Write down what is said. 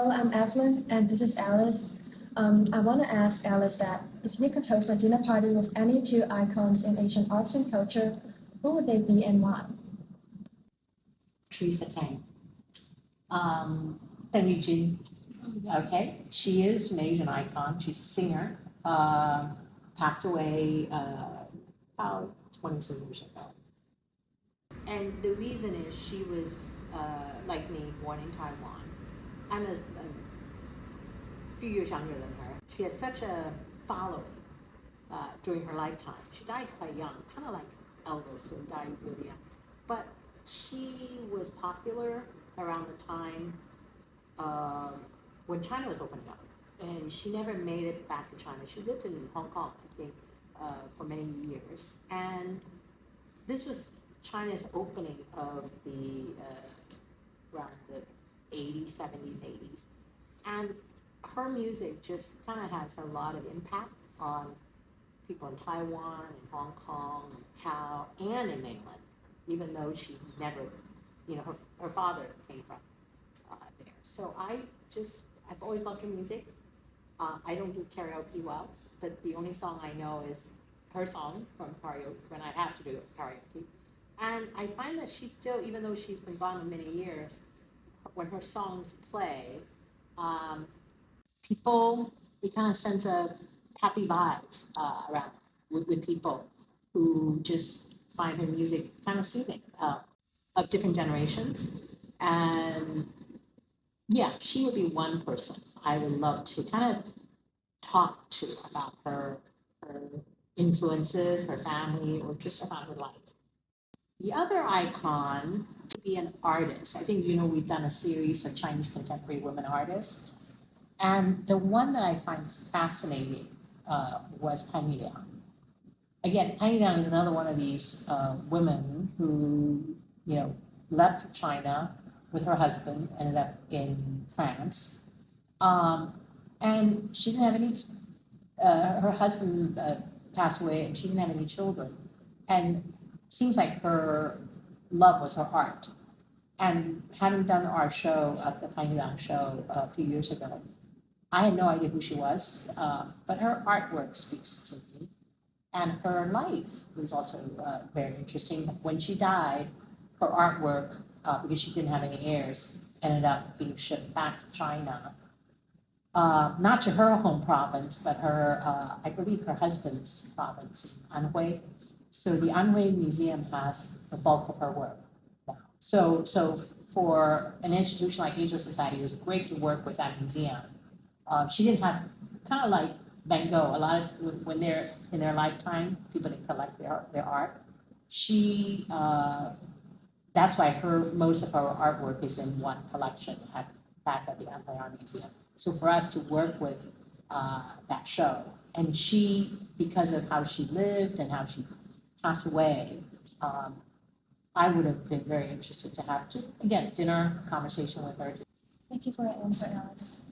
Hello, I'm Evelyn, and this is Alice. I want to ask Alice that if you could host a dinner party with any two icons in Asian arts and culture, who would they be and why? Teresa Tang. Tang Yujin. Okay, she is an Asian icon. She's a singer. Passed away about 20 years ago. And the reason is she was, like me, born in Taiwan. I'm a few years younger than her. She had such a following during her lifetime. She died quite young, kind of like Elvis, who died really young. But she was popular around the time when China was opening up. And she never made it back to China. She lived in Hong Kong, I think, for many years. And this was China's opening of the, around the 80s, 70s, 80s. And her music just kind of has a lot of impact on people in Taiwan, and Hong Kong, and Macau, and in mainland, even though she never, her father came from there. So I've always loved her music. I don't do karaoke well, but the only song I know is her song from karaoke, when I have to do karaoke. And I find that she's still, even though she's been gone for many years, when her songs play, people, it kind of sends a happy vibe around with people who just find her music kind of soothing, of different generations. And yeah, she would be one person I would love to kind of talk to about her influences, her family, or just about her life. The other icon would be an artist. I think, we've done a series of Chinese contemporary women artists. And the one that I find fascinating was Pan Liang. Again, Pan Liang is another one of these women who, left for China with her husband, ended up in France. And she didn't have any, her husband passed away and she didn't have any children. And seems like her love was her art. And having done our show, the Pan Liang show a few years ago, I had no idea who she was, but her artwork speaks to me. And her life was also very interesting. When she died, her artwork, because she didn't have any heirs, ended up being shipped back to China. Not to her home province, but her, I believe her husband's province in 𝗂𝗏. So the 𝗂𝗏 Museum has the bulk of her work now. So for an institution like Asian Society, it was great to work with that museum. She didn't have, kind of like Van Gogh, a lot of, when they're in their lifetime, people didn't collect their art. She, that's why most of her artwork is in one collection back at the 𝗂𝗏 Museum. So for us to work with that show, and she, because of how she lived and how she passed away, I would have been very interested to have just, again, dinner conversation with her. Thank you for your answer, Alice.